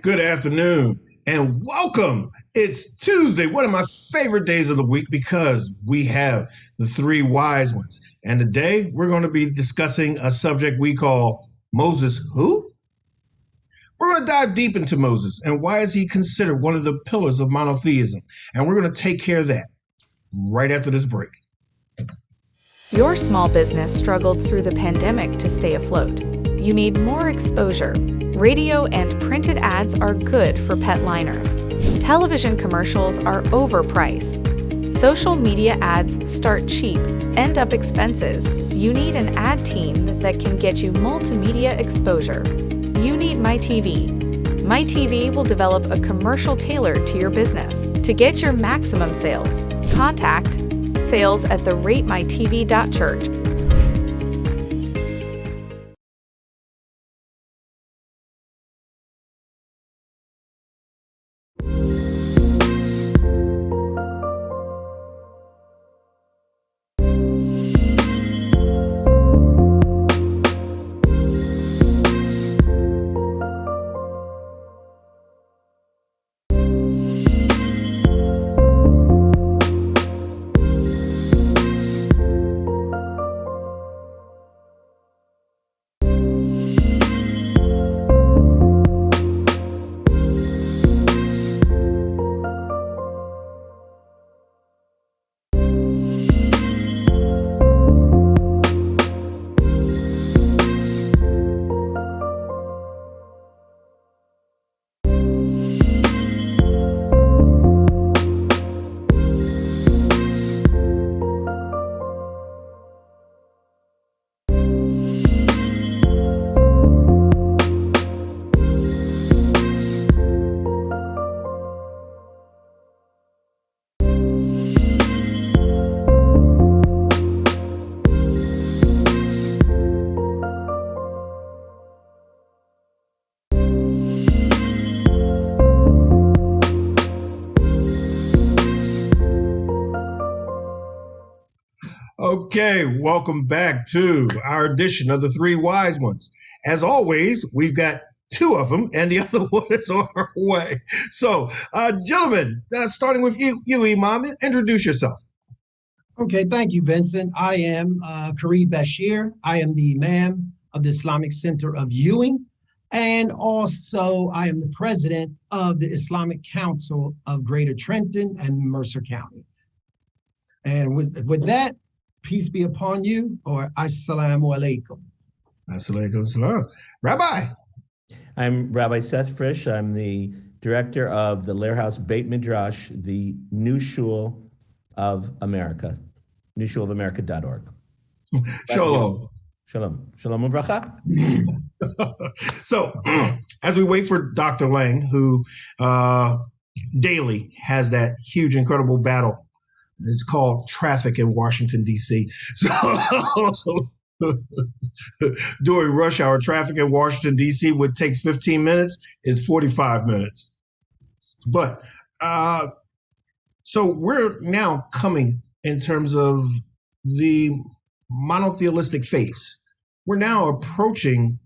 Good afternoon and welcome. It's Tuesday, one of my favorite days of the week because we have the three wise ones. And today we're going to be discussing a subject we call Moses Who? We're going to dive deep into Moses and why is he considered one of the pillars of monotheism. And we're going to take care of that right after this break. Your small business struggled through the pandemic to stay afloat. You need more exposure. Radio and printed ads are good for pet liners. Television commercials are overpriced. Social media ads start cheap, end up expenses. You need an ad team that can get you multimedia exposure. You need MyTV. MyTV will develop a commercial tailored to your business. To get your maximum sales, contact sales@theratemytv.church. Okay, welcome back to our edition of the Three Wise Ones. As always, we've got two of them, and the other one is on her way. So, gentlemen, starting with you, Imam, introduce yourself. Okay, thank you, Vincent. I am Kareem Bashir. I am the Imam of the Islamic Center of Ewing, and also I am the president of the Islamic Council of Greater Trenton and Mercer County. And with that, peace be upon you, or assalamu alaikum. Assalamu alaikum. Rabbi. I'm Rabbi Seth Frisch. I'm the director of the Lair House Beit Midrash, the New Shul of America, newshulofamerica.org. Shalom. Shalom. Shalom uvracha. So, as we wait for Dr. Lang, who daily has that huge, incredible battle, it's called traffic in Washington, D.C. So during rush hour, traffic in Washington, D.C., what takes 15 minutes is 45 minutes. But so we're now coming in terms of the monotheistic faiths. We're now approaching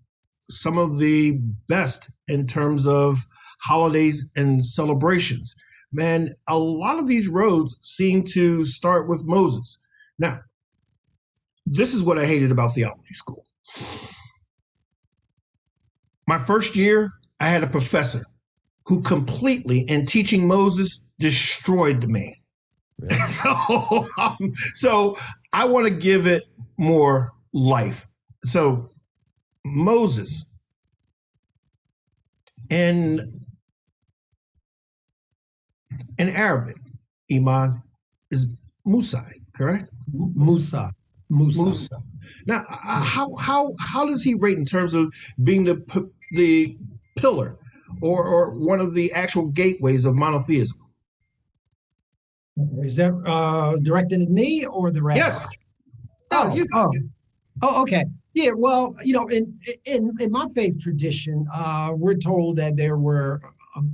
some of the best in terms of holidays and celebrations. Man, a lot of these roads seem to start with Moses. Now, this is what I hated about theology school. My first year, I had a professor who completely, in teaching Moses, destroyed the man. Really? So I want to give it more life. So Moses in Arabic, Iman, is Musa, correct? Musa. Now, how does he rate in terms of being the pillar or one of the actual gateways of monotheism? Is that directed at me or the rabbi? Yes. Okay. Yeah. Well, in my faith tradition, we're told that there were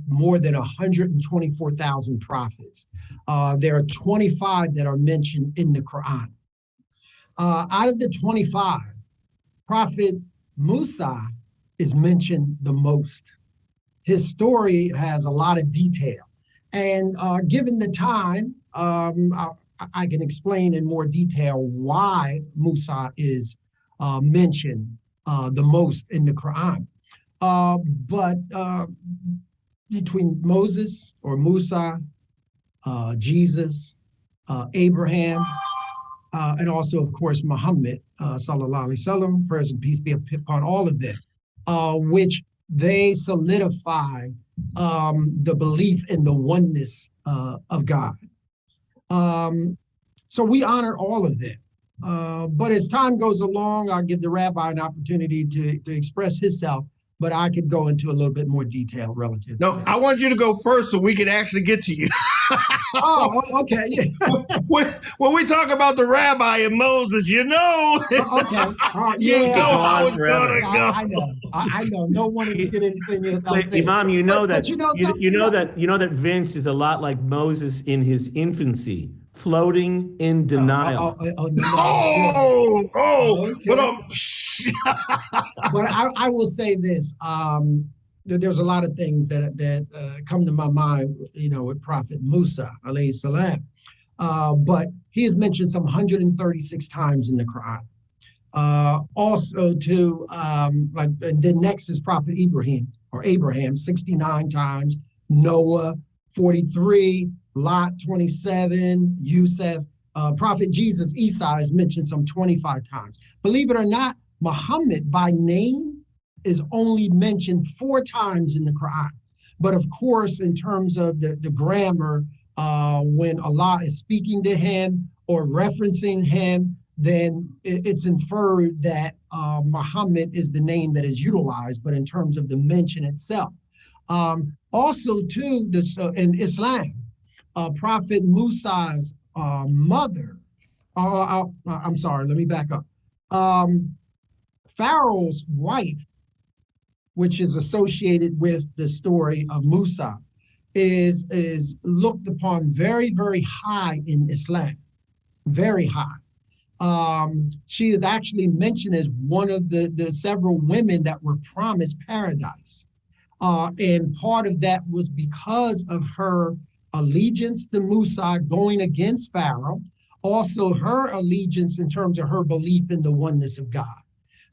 more than 124,000 prophets. There are 25 that are mentioned in the Quran. Out of the 25, Prophet Musa is mentioned the most. his story has a lot of detail. And given the time, I can explain in more detail why Musa is mentioned the most in the Quran. But between Moses or Musa, Jesus, Abraham, and also, of course, Muhammad, sallallahu alaihi wasallam, prayers and peace be upon all of them, which they solidify the belief in the oneness of God. So we honor all of them. But as time goes along, I'll give the rabbi an opportunity to express himself, but I could go into a little bit more detail relative to No, that. I want you to go first so we can actually get to you. Oh, okay. Yeah. when we talk about the rabbi and Moses, Okay. you Yeah, know Go how on it's forever. gonna go. I know. I know. No one would get anything else said. Imam, you know that But you know you something? know that Vince is a lot like Moses in his infancy, floating in denial. But Okay. But I will say this. There's a lot of things that come to my mind, with Prophet Musa, alayhi salam. But he is mentioned some 136 times in the Quran. Also, too, and then next is Prophet Abraham, 69 times, Noah, 43, Lot, 27, Yusuf. Prophet Jesus, Isa, is mentioned some 25 times. Believe it or not, Muhammad by name is only mentioned 4 times in the Quran. But of course, in terms of the grammar, when Allah is speaking to him or referencing him, then it's inferred that Muhammad is the name that is utilized, but in terms of the mention itself. Also, too, in Islam, Prophet Musa's mother, I'm sorry, let me back up. Pharaoh's wife, which is associated with the story of Musa, is looked upon very, very high in Islam, very high. She is actually mentioned as one of the several women that were promised paradise. And part of that was because of her allegiance to Musa going against Pharaoh, also her allegiance in terms of her belief in the oneness of God.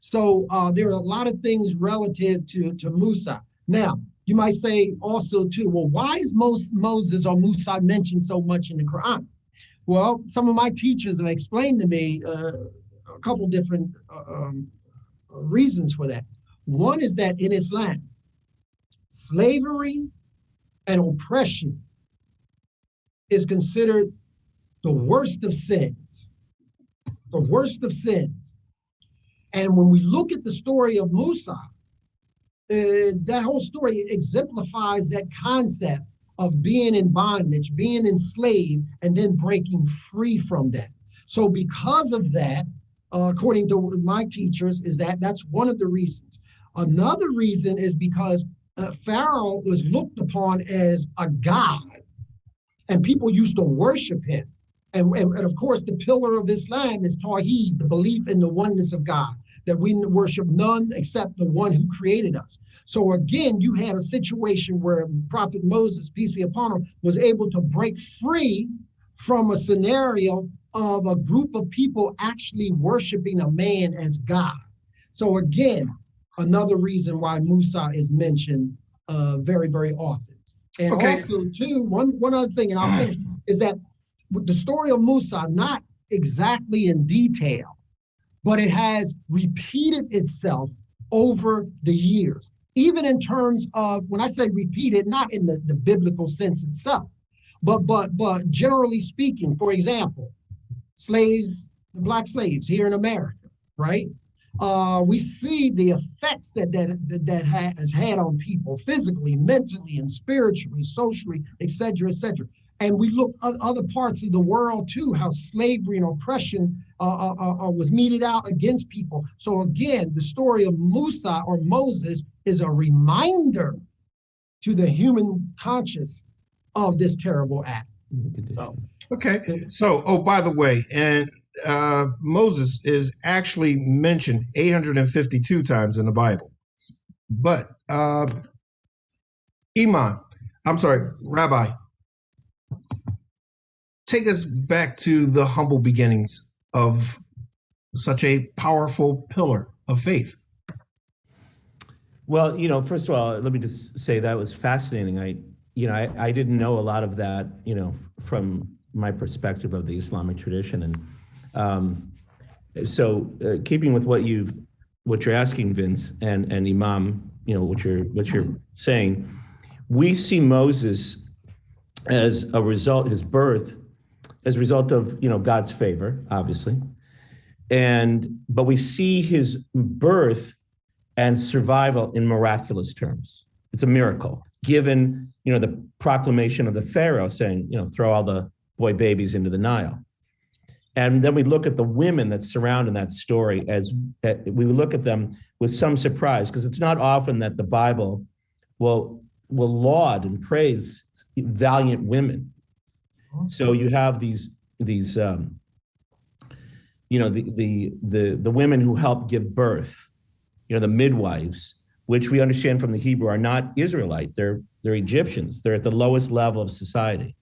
So there are a lot of things relative to Musa. Now, you might say also too, well, why is Moses or Musa mentioned so much in the Quran? Well, some of my teachers have explained to me a couple different reasons for that. One is that in Islam, slavery and oppression is considered the worst of sins. The worst of sins. And when we look at the story of Musa, that whole story exemplifies that concept of being in bondage, being enslaved, and then breaking free from that. So because of that, according to my teachers, that's one of the reasons. Another reason is because Pharaoh was looked upon as a god, and people used to worship him. And of course, the pillar of Islam is Tawheed, the belief in the oneness of God, that we worship none except the one who created us. So again, you had a situation where Prophet Moses, peace be upon him, was able to break free from a scenario of a group of people actually worshiping a man as God. So again, another reason why Musa is mentioned very, very often. And also, too, one other thing, and I'll finish, is that the story of Musa, not exactly in detail, but it has repeated itself over the years, even in terms of, when I say repeated, not in the biblical sense itself, but generally speaking. For example, black slaves here in America, right? We see the effects that has had on people physically, mentally, and spiritually, socially, et cetera, et cetera. And we look at other parts of the world too, how slavery and oppression was meted out against people. So again, the story of Musa or Moses is a reminder to the human conscience of this terrible act. Okay. So, by the way, and Moses is actually mentioned 852 times in the Bible. But Iman, I'm sorry, Rabbi, take us back to the humble beginnings of such a powerful pillar of faith. Well, first of all, let me just say that was fascinating. I didn't know a lot of that, from my perspective of the Islamic tradition. And keeping with what you're asking, Vince, and Imam, what you're saying, we see Moses as a result, his birth, as a result of, God's favor, obviously. But we see his birth and survival in miraculous terms. It's a miracle, given, the proclamation of the Pharaoh saying, throw all the boy babies into the Nile. And then we look at the women that surround in that story we look at them with some surprise, because it's not often that the Bible will laud and praise valiant women. So you have these the women who help give birth, the midwives, which we understand from the Hebrew are not Israelite. They're Egyptians. They're at the lowest level of society,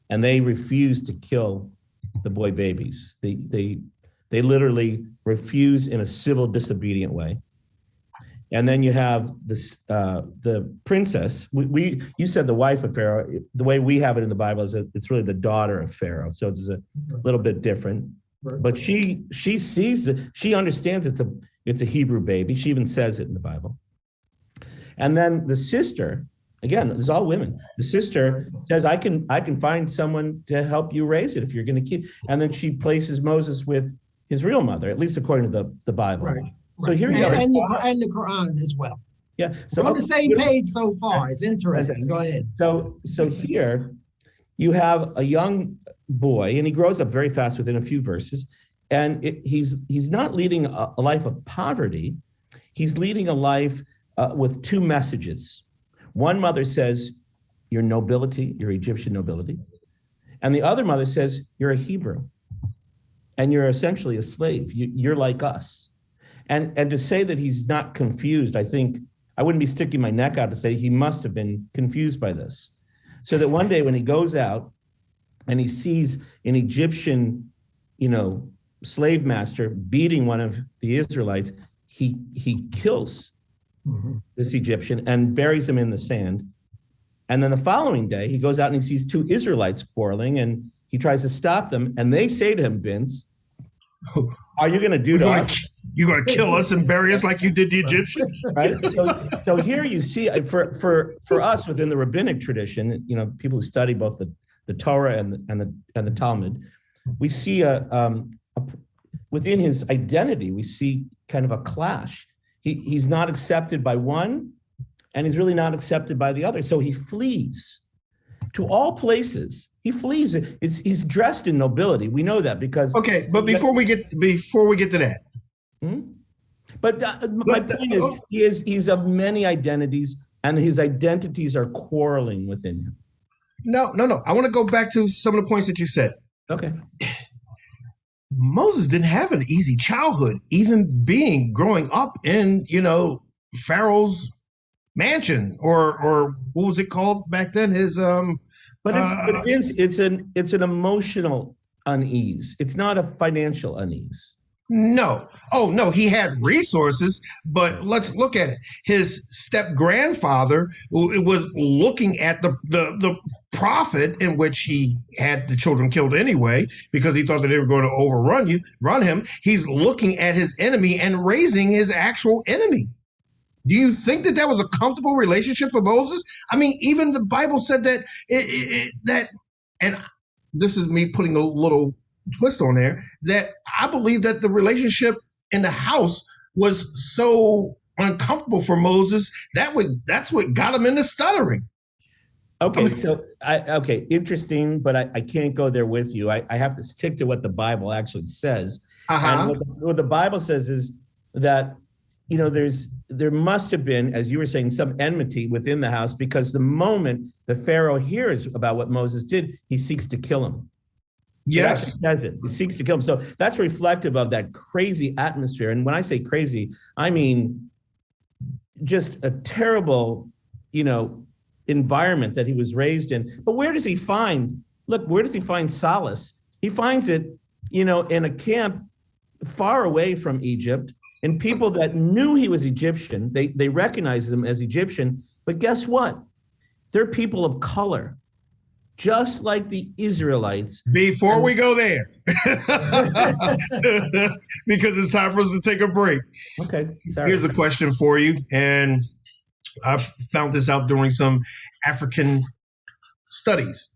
and they refuse to kill the boy babies. They literally refuse in a civil, disobedient way. And then you have the princess. You said the wife of Pharaoh. The way we have it in the Bible is that it's really the daughter of Pharaoh. So it's a little bit different. But she sees it. She understands it's a Hebrew baby. She even says it in the Bible. And then the sister, again, it's all women. The sister says, I can find someone to help you raise it if you're going to keep. And then she places Moses with his real mother, at least according to the Bible. Right. So here you are. And the Quran as well. Yeah. So on the same page so far. It's interesting. Go ahead. So here you have a young boy, and he grows up very fast within a few verses. And he's not leading a life of poverty. He's leading a life with two messages. One mother says, you're nobility, you're Egyptian nobility. And the other mother says, you're a Hebrew. And you're essentially a slave. You're like us. And to say that he's not confused, I think I wouldn't be sticking my neck out to say he must have been confused by this. So that one day when he goes out and he sees an Egyptian, slave master beating one of the Israelites, he kills this Egyptian and buries him in the sand. And then the following day, he goes out and he sees two Israelites quarreling, and he tries to stop them. And they say to him, Vince, are you going to do that? You're going to kill us and bury us like you did the Egyptians? Right. So here you see, for us within the rabbinic tradition, people who study both the Torah and the Talmud, we see within his identity, we see kind of a clash. He's not accepted by one, and he's really not accepted by the other. So he flees to all places. He flees. He's dressed in nobility. We know that because. Okay, but before we get to that. But my point is, he's of many identities, and his identities are quarreling within him. No. I want to go back to some of the points that you said. Okay. Moses didn't have an easy childhood, even growing up in, Pharaoh's mansion or what was it called back then? His But it's an emotional unease. It's not a financial unease. No. Oh, no, he had resources, but let's look at it. His step-grandfather was looking at the profit in which he had the children killed anyway, because he thought that they were going to run him. He's looking at his enemy and raising his actual enemy. Do you think that was a comfortable relationship for Moses? I mean, even the Bible said that and this is me putting a little twist on there, that I believe that the relationship in the house was so uncomfortable for Moses that's what got him into stuttering. Okay, interesting, but I can't go there with you. I have to stick to what the Bible actually says. And what the Bible says is that there must have been, as you were saying, some enmity within the house, because the moment the Pharaoh hears about what Moses did, he seeks to kill him. Yes. He seeks to kill him. So that's reflective of that crazy atmosphere. And when I say crazy, I mean just a terrible, environment that he was raised in. But where does he find solace? He finds it, in a camp far away from Egypt, and people that knew he was Egyptian. They recognized him as Egyptian. But guess what? They're people of color, just like the Israelites. Before we go there, because it's time for us to take a break. Okay, sorry. Here's a question for you, and I've found this out during some African studies.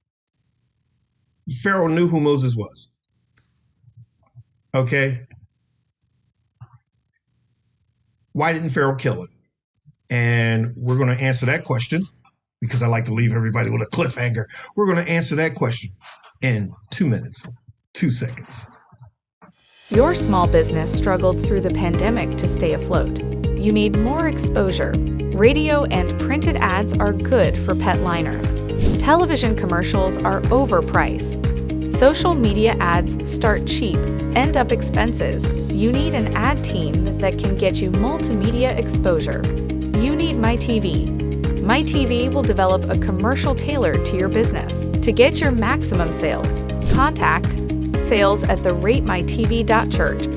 Pharaoh knew who Moses was. Okay. Why didn't Pharaoh kill him? And we're going to answer that question because I like to leave everybody with a cliffhanger. We're going to answer that question in 2 minutes, 2 seconds. Your small business struggled through the pandemic to stay afloat. You need more exposure. Radio and printed ads are good for pet liners. Television commercials are overpriced. Social media ads start cheap, end up expenses. You need an ad team that can get you multimedia exposure. You need MyTV. MyTV will develop a commercial tailored to your business. To get your maximum sales, contact sales@theratemytv.church.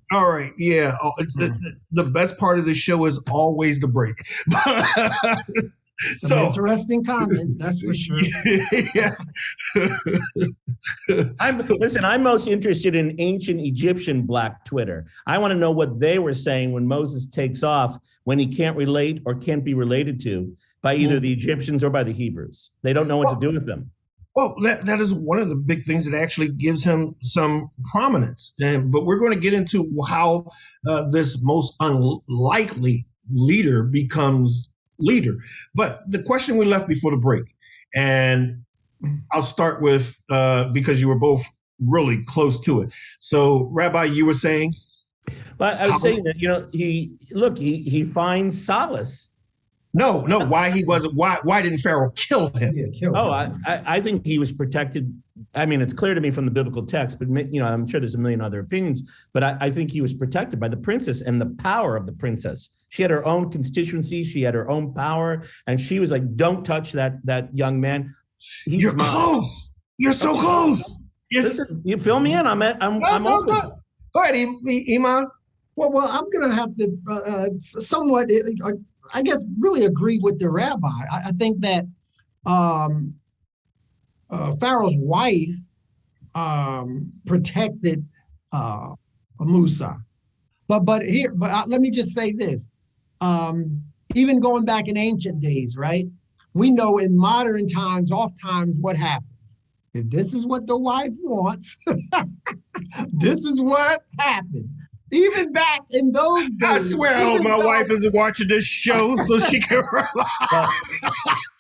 All right. Yeah. The best part of the show is always the break. Some interesting comments, that's for sure. Yeah. I'm most interested in ancient Egyptian Black Twitter. I want to know what they were saying when Moses takes off, when he can't relate or can't be related to by either the Egyptians or by the Hebrews. They don't know what to do with them. Well, that is one of the big things that actually gives him some prominence. But we're going to get into how this most unlikely leader becomes leader. But the question we left before the break, and I'll start with, because you were both really close to it. So, Rabbi, you were saying? But I was saying that, he finds solace. No. Why didn't Pharaoh kill him? Yeah, I think he was protected. I mean, it's clear to me from the biblical text, but I'm sure there's a million other opinions. But I think he was protected by the princess and the power of the princess. She had her own constituency. She had her own power, and she was like, "Don't touch that young man." You're close. You're so close. Listen, you fill me in. I'm open. Go ahead, Iman. Well, I'm going to have to somewhat, I guess, really agree with the rabbi. I think that Pharaoh's wife protected Musa. Let me just say this. Even going back in ancient days, right? We know in modern times, oftentimes what happens. If this is what the wife wants, this is what happens. Even back in those I days, swear I hope my wife isn't watching this show so she can Well,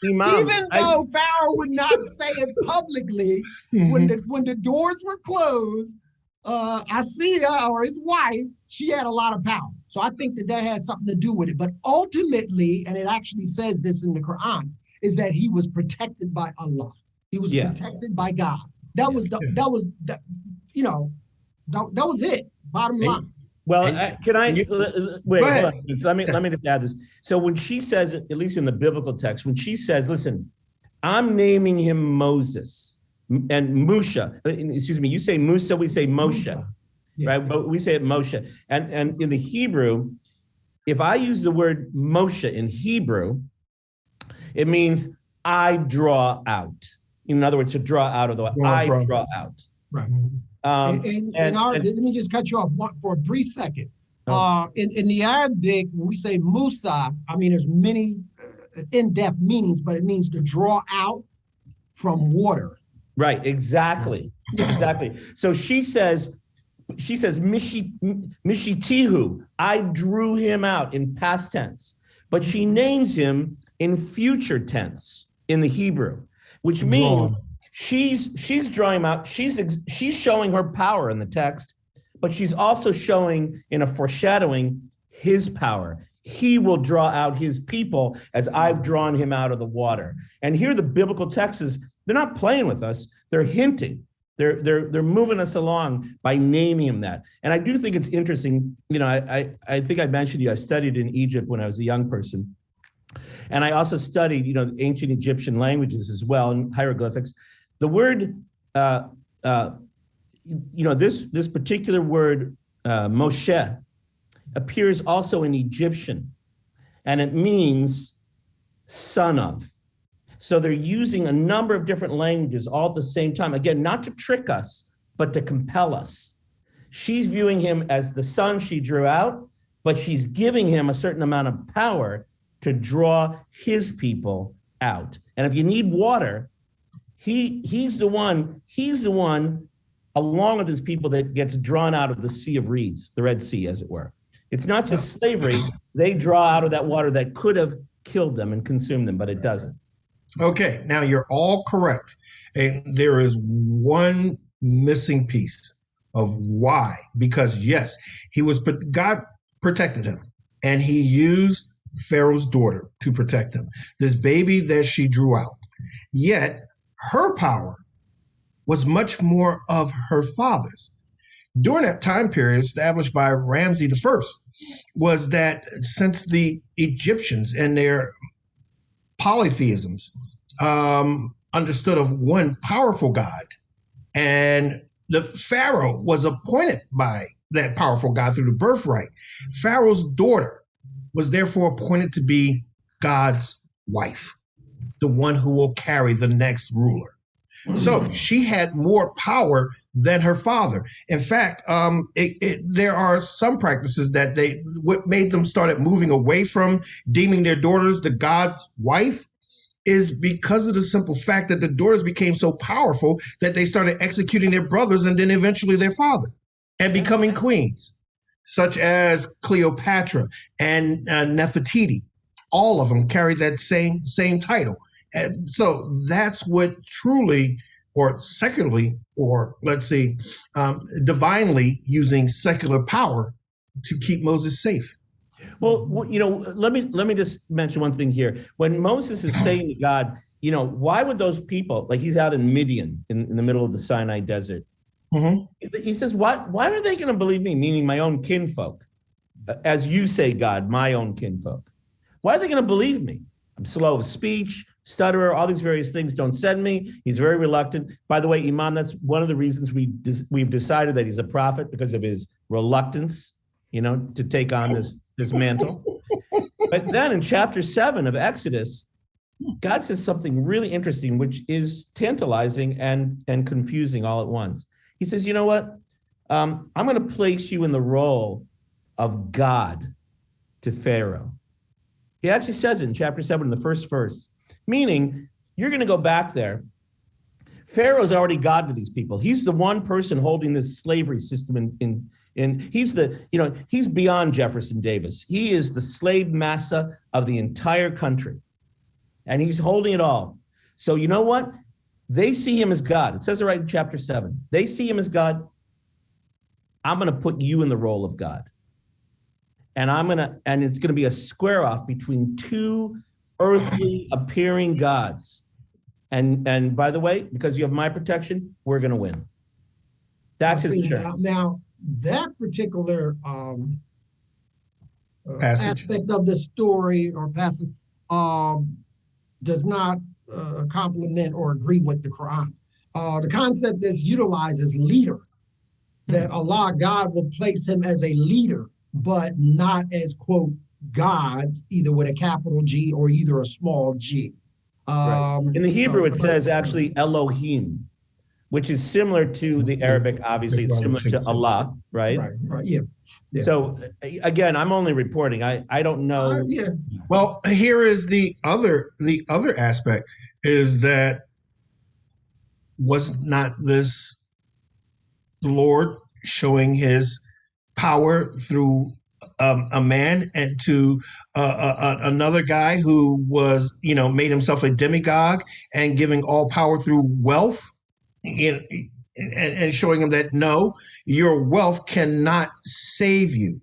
Imam, even though Pharaoh would not say it publicly, when the doors were closed, Asiya or his wife, she had a lot of power. So I think that has something to do with it. But ultimately, and it actually says this in the Quran, is that he was protected by Allah. He was protected by God. That was that was it. Bottom line. Well, can I wait? Go ahead. Hold on. Let me just add this. So when she says, at least in the biblical text, when she says, "Listen, I'm naming him Moses and Musa." Excuse me. You say Musa, we say Moshe, right? But we say it Moshe. And in the Hebrew, if I use the word Moshe in Hebrew, it means I draw out. In other words, to draw out of the way. I draw out. Right. Let me just cut you off for a brief second. In the Arabic, when we say Musa, I mean, there's many in-depth meanings, but it means to draw out from water. Right, exactly. Exactly. So she says, Mishitihu, I drew him out in past tense, but she names him in future tense in the Hebrew, which means she's drawing him out. She's showing her power in the text, but she's also showing in a foreshadowing his power. He will draw out his people as I've drawn him out of the water. And here the biblical text is, they're not playing with us. They're hinting. They're moving us along by naming him that. And I do think it's interesting. You know, I think I mentioned to you, I studied in Egypt when I was a young person. And I also studied, ancient Egyptian languages as well, and hieroglyphics. The word, this particular word, Moshe, appears also in Egyptian, and it means son of. So they're using a number of different languages all at the same time. Again, not to trick us, but to compel us. She's viewing him as the son she drew out, but she's giving him a certain amount of power to draw his people out. And if you need water, he's the one, along with his people, that gets drawn out of the Sea of Reeds, the Red Sea, as it were. It's not just slavery. They draw out of that water that could have killed them and consumed them, but it doesn't. Okay, now you're all correct. And there is one missing piece of why. Because yes, God protected him, and he used Pharaoh's daughter to protect him, this baby that she drew out. Yet her power was much more of her father's. During that time period established by Ramses I, was that since the Egyptians and their polytheisms understood of one powerful God, and the Pharaoh was appointed by that powerful God through the birthright, Pharaoh's daughter was therefore appointed to be God's wife, the one who will carry the next ruler. So she had more power than her father. In fact, there are some practices that what made them started moving away from deeming their daughters the God's wife is because of the simple fact that the daughters became so powerful that they started executing their brothers and then eventually their father and becoming queens, such as Cleopatra and Nefertiti. All of them carried that same title. And so that's what truly, or secularly, or let's say divinely using secular power to keep Moses safe. Well, let me just mention one thing here. When Moses is saying to God, why would those people, like he's out in Midian in the middle of the Sinai desert. Mm-hmm. He says, why are they going to believe me? Meaning my own kinfolk, as you say, God, my own kinfolk. Why are they going to believe me? I'm slow of speech, stutterer, all these various things. Don't send me. He's very reluctant. By the way, Imam, that's one of the reasons we've decided that he's a prophet, because of his reluctance, to take on this mantle. But then in chapter 7 of Exodus, God says something really interesting, which is tantalizing and confusing all at once. He says, you know what? I'm going to place you in the role of God to Pharaoh. He actually says it in chapter 7 in the first verse, meaning you're going to go back there. Pharaoh's already God to these people. He's the one person holding this slavery system and he's beyond Jefferson Davis. He is the slave massa of the entire country. And he's holding it all. So you know what? They see him as God. It says it right in chapter 7. They see him as God. I'm going to put you in the role of God. And it's going to be a square off between two earthly appearing gods. And by the way, because you have my protection, we're going to win. That's his assurance. Now, that particular aspect of the story or passage does not complement or agree with the Quran. The concept that's utilized is leader, that Allah, God, will place him as a leader, but not as, quote, God, either with a capital G or either a small g. Right. In the Hebrew, it says actually Elohim, which is similar to the Arabic, obviously, it's similar to Allah, right? Right, yeah. So again, I'm only reporting. I don't know. Yeah. Well, here is the other aspect is that was not this the Lord showing his power through a man and to another guy who was, made himself a demigod and giving all power through wealth and showing him that, no, your wealth cannot save you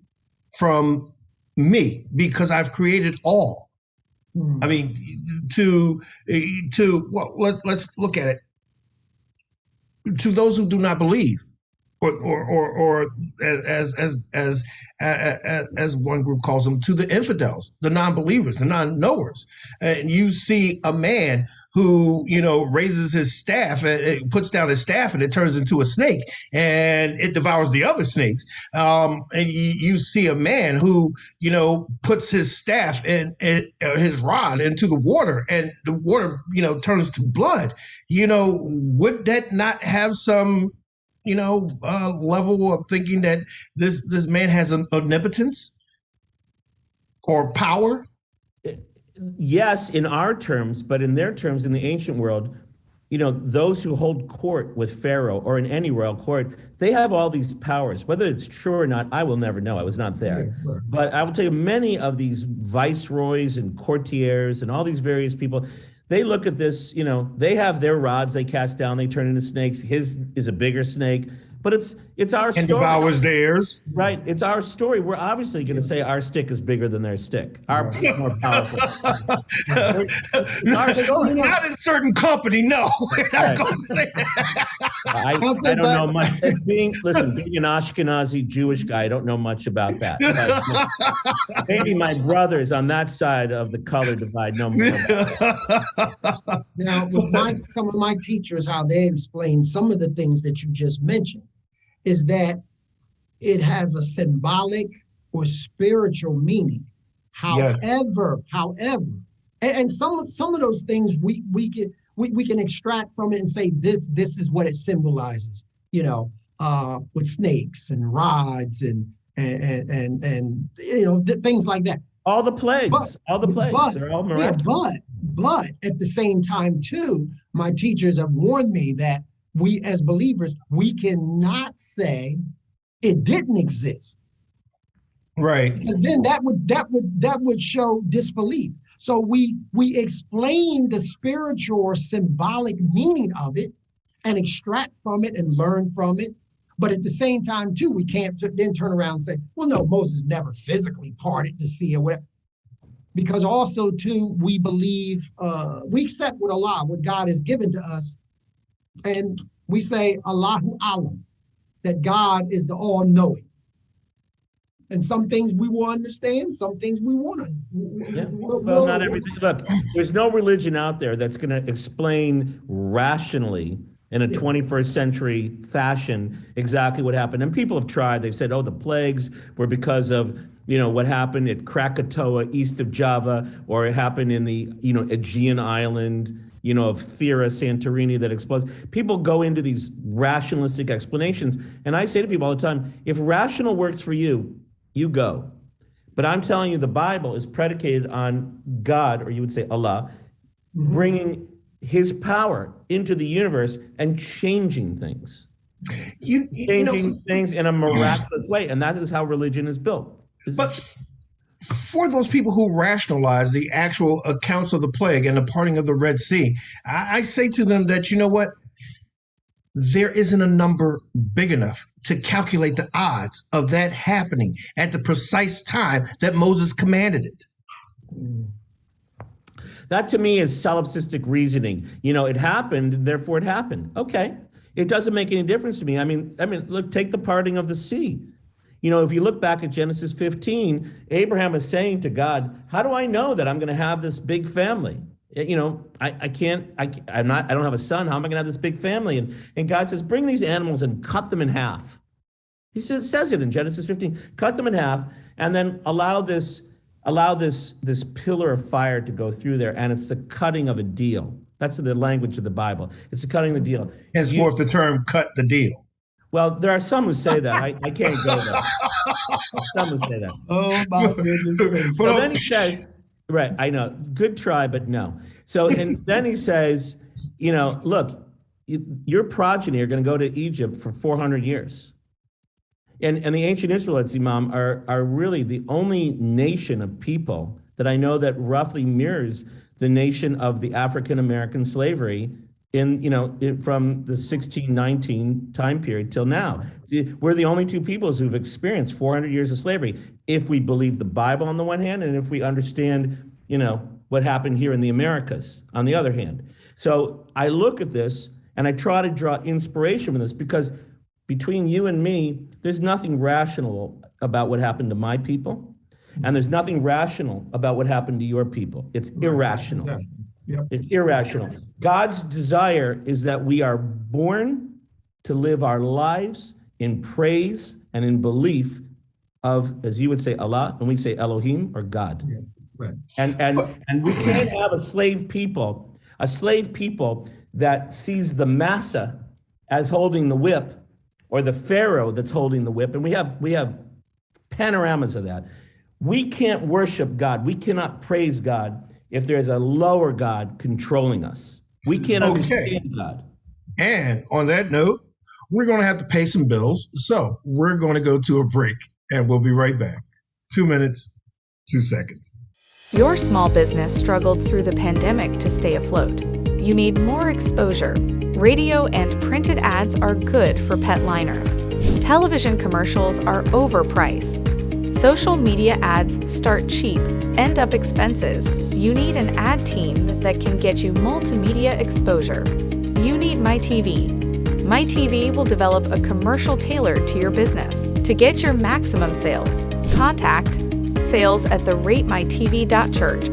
from me because I've created all. I mean, let's look at it. To those who do not believe, or as one group calls them, to the infidels, the non-believers, the non-knowers, and you see a man who raises his staff and it puts down his staff and it turns into a snake and it devours the other snakes. And you see a man who puts his staff and his rod into the water and the water turns to blood. Would that not have some level of thinking that this man has an omnipotence or power? Yes, in our terms, but in their terms, in the ancient world, those who hold court with Pharaoh or in any royal court, they have all these powers. Whether it's true or not, I will never know. I was not there. Yeah, right. But I will tell you, many of these viceroys and courtiers and all these various people, they look at this, they have their rods they cast down, they turn into snakes. His is a bigger snake, but it's our story. And devours theirs. Right, it's our story. We're obviously going to say our stick is bigger than their stick. Our is more powerful. Not in certain company, no. We're not going to say that. I don't know much. Being an Ashkenazi Jewish guy, I don't know much about that. But maybe my brothers on that side of the color divide know more about that. Now, with some of my teachers, how they explain some of the things that you just mentioned is that it has a symbolic or spiritual meaning. However, and some of those things we can extract from it and say this is what it symbolizes. With snakes and rods and things like that. All the plagues, they're all miraculous. Yeah, but at the same time too, my teachers have warned me that we as believers, we cannot say it didn't exist. Right. Because then that would show disbelief. So we explain the spiritual or symbolic meaning of it and extract from it and learn from it. But at the same time too, we can't then turn around and say, well, no, Moses never physically parted the sea or whatever. Because also too, we believe, we accept what Allah, what God has given to us. And we say, Allahu Alam, that God is the all-knowing. And some things we will understand, some things we won't. Well, not everything. Look, there's no religion out there that's going to explain rationally in a 21st century fashion exactly what happened. And people have tried. They've said, the plagues were because of, what happened at Krakatoa, east of Java, or it happened in the, Aegean island, of Thera, Santorini that explodes. People go into these rationalistic explanations. And I say to people all the time, if rational works for you, you go. But I'm telling you, the Bible is predicated on God, or you would say Allah, bringing his power into the universe and changing things. Changing things in a miraculous way. And that is how religion is built. But for those people who rationalize the actual accounts of the plague and the parting of the Red Sea, I say to them that, you know what? There isn't a number big enough to calculate the odds of that happening at the precise time that Moses commanded it. That to me is solipsistic reasoning. It happened, therefore it happened. Okay. It doesn't make any difference to me. I mean, look, take the parting of the sea. If you look back at Genesis 15, Abraham is saying to God, how do I know that I'm going to have this big family? I don't have a son. How am I going to have this big family? And God says, bring these animals and cut them in half. He says it in Genesis 15, cut them in half and then allow this pillar of fire to go through there. And it's the cutting of a deal. That's the language of the Bible. It's the cutting of the deal. Henceforth, the term cut the deal. Well, there are some who say that. I can't go there. Some who say that. Oh, my goodness. So then he says, right, I know, good try, but no. So and then he says, look, your progeny are going to go to Egypt for 400 years. And the ancient Israelites, Imam, are really the only nation of people that I know that roughly mirrors the nation of the African-American slavery from the 1619 time period till now. We're the only two peoples who've experienced 400 years of slavery, if we believe the Bible on the one hand, and if we understand, what happened here in the Americas on the other hand. So I look at this and I try to draw inspiration from this, because between you and me, there's nothing rational about what happened to my people, and there's nothing rational about what happened to your people. It's irrational. Exactly. Yep. It's irrational. God's desire is that we are born to live our lives in praise and in belief of, as you would say, Allah, and we say Elohim, or God. Yeah, right. And we can't have a slave people that sees the massa as holding the whip, or the Pharaoh that's holding the whip. And we have panoramas of that. We can't worship God. We cannot praise God if there's a lower God controlling us. We can't understand God. And on that note, we're going to have to pay some bills. So we're going to go to a break, and we'll be right back. 2 minutes, 2 seconds. Your small business struggled through the pandemic to stay afloat. You need more exposure. Radio and printed ads are good for pet liners. Television commercials are overpriced. Social media ads start cheap, end up expenses. You need an ad team that can get you multimedia exposure. You need MyTV. MyTV will develop a commercial tailored to your business. To get your maximum sales, contact sales@theratemytv.church.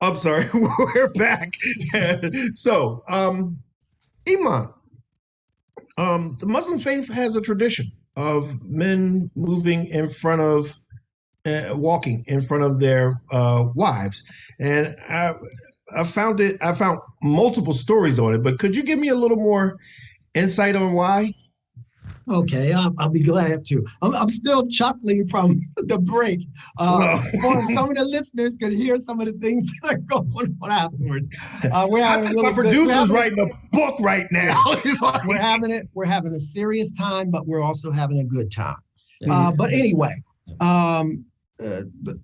I'm sorry, we're back. So, Iman, the Muslim faith has a tradition of men moving in front of, walking in front of their wives, and I found it. I found multiple stories on it, but could you give me a little more insight on why? Okay, I'll be glad to. I'm still chuckling from the break. Well, Or some of the listeners could hear some of the things that are going on afterwards. We're I having a think my really good. producer's writing a book right now. Yeah, It's like, we're having it. We're having a serious time, but we're also having a good time. Yeah. But anyway, but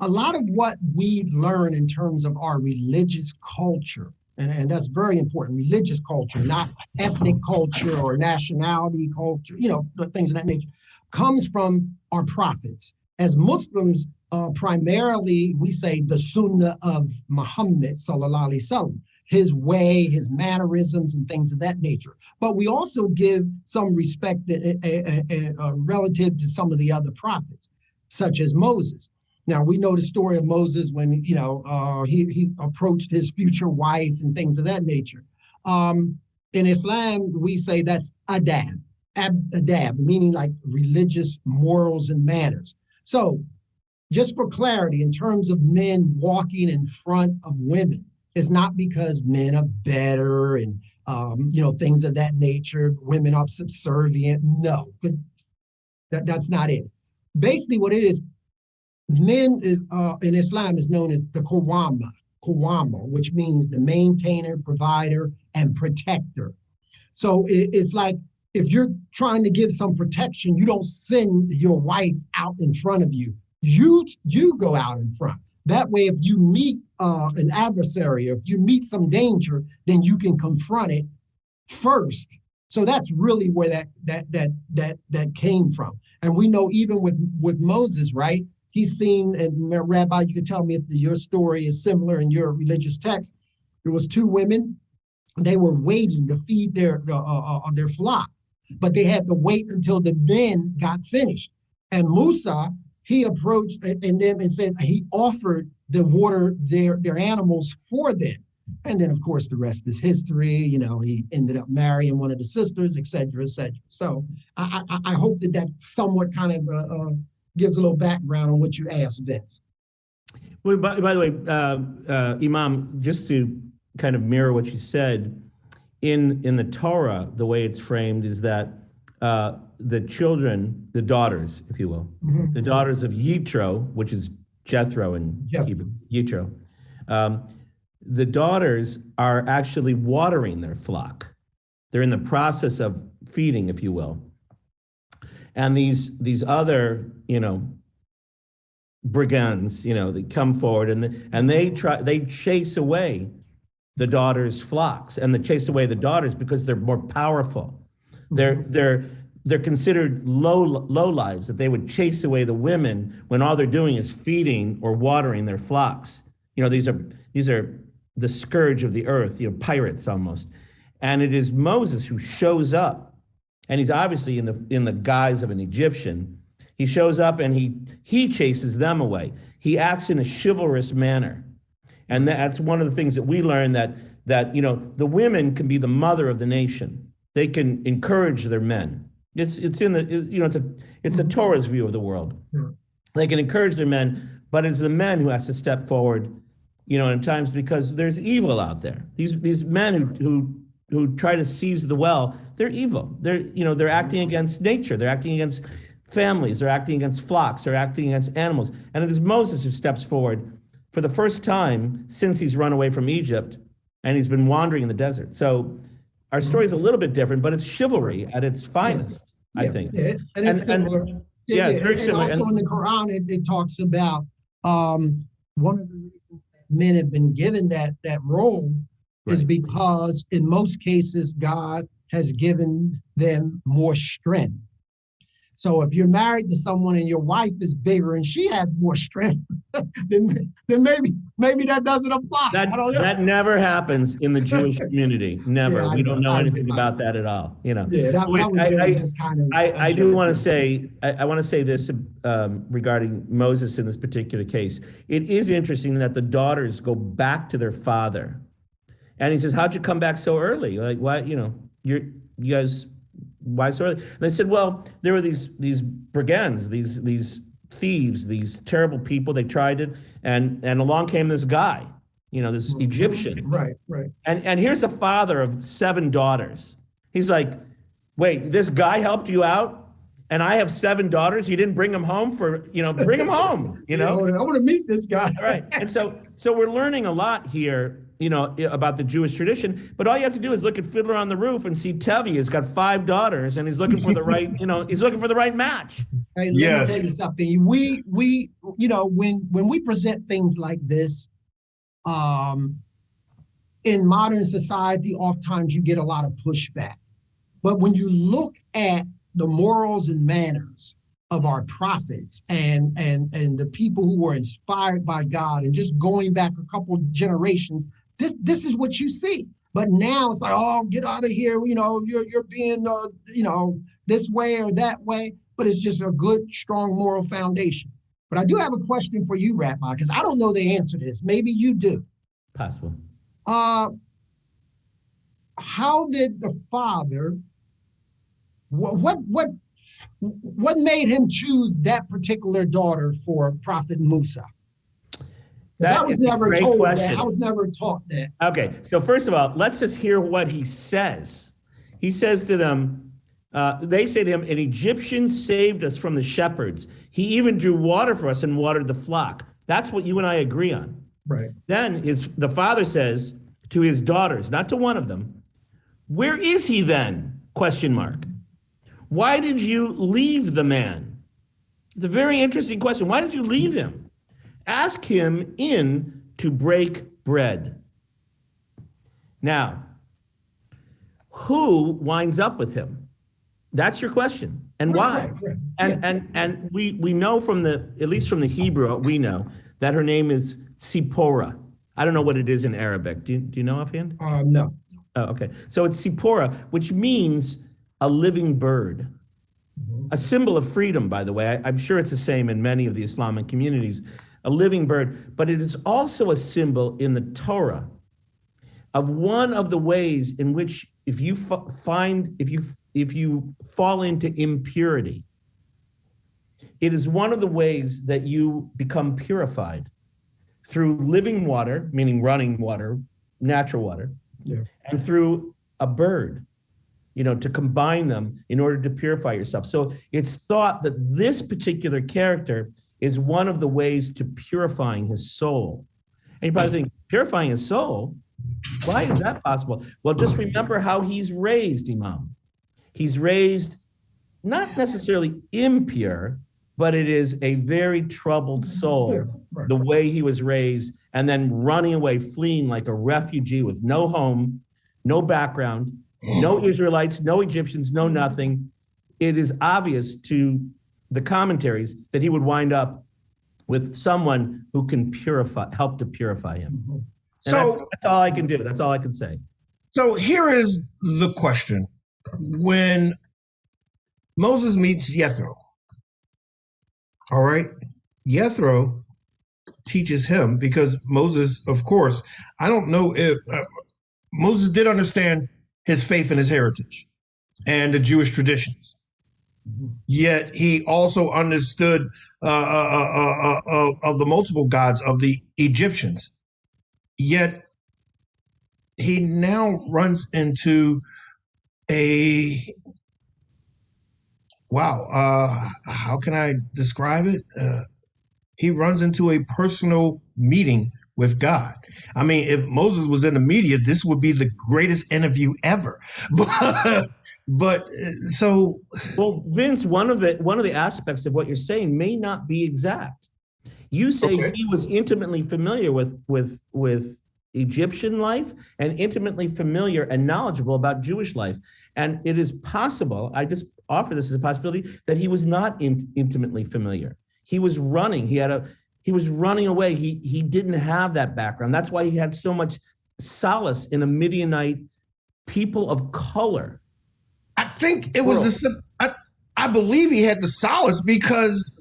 a lot of what we learn in terms of our religious culture, and that's very important, religious culture, not ethnic culture or nationality culture, the things of that nature, comes from our prophets. As Muslims, primarily, we say the Sunnah of Muhammad, sallallahu alaihi wasallam, his way, his mannerisms, and things of that nature. But we also give some respect relative to some of the other prophets, such as Moses. Now, we know the story of Moses when, he approached his future wife and things of that nature. In Islam, we say that's adab, meaning like religious morals and manners. So just for clarity, in terms of men walking in front of women, it's not because men are better and, things of that nature, women are subservient. No, that's not it. Basically what it is, men is in Islam is known as the Qawwama, which means the maintainer, provider, and protector. So it's like if you're trying to give some protection, you don't send your wife out in front of you. You go out in front. That way, if you meet an adversary, if you meet some danger, then you can confront it first. So that's really where that came from. And we know even with Moses, right? He's seen, and Rabbi, you can tell me if your story is similar in your religious text. There was two women. They were waiting to feed their flock, but they had to wait until the men got finished. And Musa, he approached them and said he offered to water their animals for them. And then, of course, the rest is history. He ended up marrying one of the sisters, et cetera, et cetera. So I hope that somewhat kind of gives a little background on what you asked, Vince. Well, by the way, Imam, just to kind of mirror what you said, in the Torah, the way it's framed is that the children, the daughters, if you will, the daughters of Yitro, which is Jethro in Hebrew, Yitro, the daughters are actually watering their flock. They're in the process of feeding, if you will. And these other, brigands, they come forward and they chase away the daughters' flocks, and they chase away the daughters because they're more powerful. They're considered low lives, that they would chase away the women when all they're doing is feeding or watering their flocks. These are the scourge of the earth, pirates almost. And it is Moses who shows up. And he's obviously in the guise of an Egyptian. He shows up and he chases them away. He acts in a chivalrous manner. And that's one of the things that we learn, that the women can be the mother of the nation. They can encourage their men. It's a Torah's view of the world. They can encourage their men, but it's the men who has to step forward, in times, because there's evil out there. These men who try to seize the well, they're evil. They're acting against nature. They're acting against families. They're acting against flocks. They're acting against animals. And it is Moses who steps forward for the first time since he's run away from Egypt, and he's been wandering in the desert. So our story is a little bit different, but it's chivalry at its finest, I think. Yeah, and it's similar. Very and similar. Also in the Quran, it talks about one of the reasons that men have been given that role is because in most cases, God has given them more strength. So if you're married to someone and your wife is bigger and she has more strength, then maybe that doesn't apply. I don't know. That never happens in the Jewish community. Never. Yeah, We don't know anything about that at all. You know. Yeah, that was really just kind of. I do want to say, I want to say this regarding Moses in this particular case. It is interesting that the daughters go back to their father, and he says, "How'd you come back so early? Like, why? You know, you guys, why so early?" And they said, "Well, there were these brigands, these thieves, these terrible people. They tried it, and along came this guy, you know, this Egyptian. Right. And here's a father of 7 daughters. He's like, wait, this guy helped you out, and I have 7 daughters. You didn't bring them home bring them home. You know, I want to meet this guy. Right. And so we're learning a lot here, you know, about the Jewish tradition. But all you have to do is look at Fiddler on the Roof and see Tevi has got 5 daughters, and he's looking for the right, he's looking for the right match. Hey, let me tell you something. We when we present things like this, in modern society, oftentimes you get a lot of pushback. But when you look at the morals and manners of our prophets and the people who were inspired by God, and just going back a couple generations, this is what you see. But now it's like, oh, get out of here. You're being this way or that way. But it's just a good, strong moral foundation. But I do have a question for you, Rabbi, because I don't know the answer to this. Maybe you do. Possible. How did the father? What made him choose that particular daughter for Prophet Musa? I was never told that. I was never taught that. Okay, so first of all, let's just hear what he says. He says to them, they say to him, an Egyptian saved us from the shepherds. He even drew water for us and watered the flock. That's what you and I agree on. Right. Then the father says to his daughters, not to one of them, where is he then? ? Why did you leave the man? It's a very interesting question. Why did you leave him? Ask him in to break bread. Now, who winds up with him? That's your question. And why? Right. And we know at least from the Hebrew, we know that her name is Sipporah. I don't know what it is in Arabic. Do you know offhand? No. Oh, okay. So it's Sipporah, which means a living bird. A symbol of freedom, by the way. I'm sure it's the same in many of the Islamic communities. A living bird. But it is also a symbol in the Torah of one of the ways in which if you fall into impurity, it is one of the ways that you become purified through living water, meaning running water, natural water, and through a bird, to combine them in order to purify yourself. So it's thought that this particular character is one of the ways to purifying his soul. And you probably think, purifying his soul? Why is that possible? Well, just remember how he's raised, Imam. He's raised not necessarily impure, but it is a very troubled soul, the way he was raised, and then running away, fleeing like a refugee with no home, no background, no Israelites, no Egyptians, no nothing. It is obvious to the commentaries that he would wind up with someone who can help to purify him. So that's all I can do. That's all I can say. So here is the question. When Moses meets Jethro, all right, Jethro teaches him, because Moses, of course, I don't know if Moses did understand his faith and his heritage and the Jewish traditions. Yet he also understood of the multiple gods of the Egyptians. Yet he now runs into how can I describe it? He runs into a personal meeting with God. I mean, if Moses was in the media, this would be the greatest interview ever. But well, Vince, one of the aspects of what you're saying may not be exact. You say he was intimately familiar with Egyptian life and intimately familiar and knowledgeable about Jewish life. And it is possible, offer this as a possibility, that he was not intimately familiar. He was running. He was running away. He didn't have that background. That's why he had so much solace in a Midianite people of color. I think it was I believe he had the solace because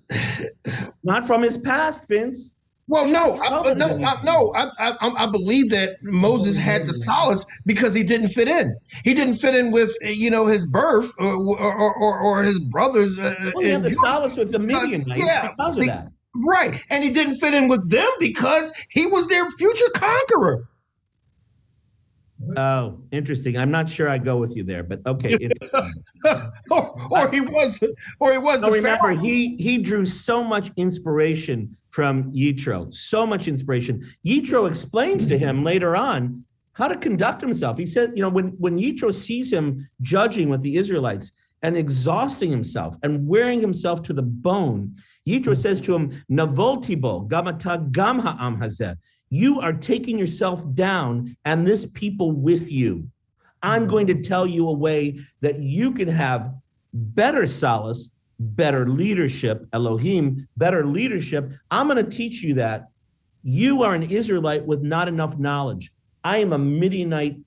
not from his past, Vince. Well, I believe that Moses had the solace because he didn't fit in. He didn't fit in with his birth or his brothers. Well, he had the solace with the Midianites because of that. Right, and he didn't fit in with them because he was their future conqueror. Oh, interesting. I'm not sure I go with you there, but okay. or he was. No, remember, he drew so much inspiration from Yitro, so much inspiration. Yitro explains to him later on how to conduct himself. He said, when Yitro sees him judging with the Israelites and exhausting himself and wearing himself to the bone, Yitro says to him, Navoltibo, gamata gam ha'am hazeh. You are taking yourself down and this people with you. I'm going to tell you a way that you can have better solace, better leadership, Elohim, better leadership. I'm going to teach you that. You are an Israelite with not enough knowledge. I am a Midianite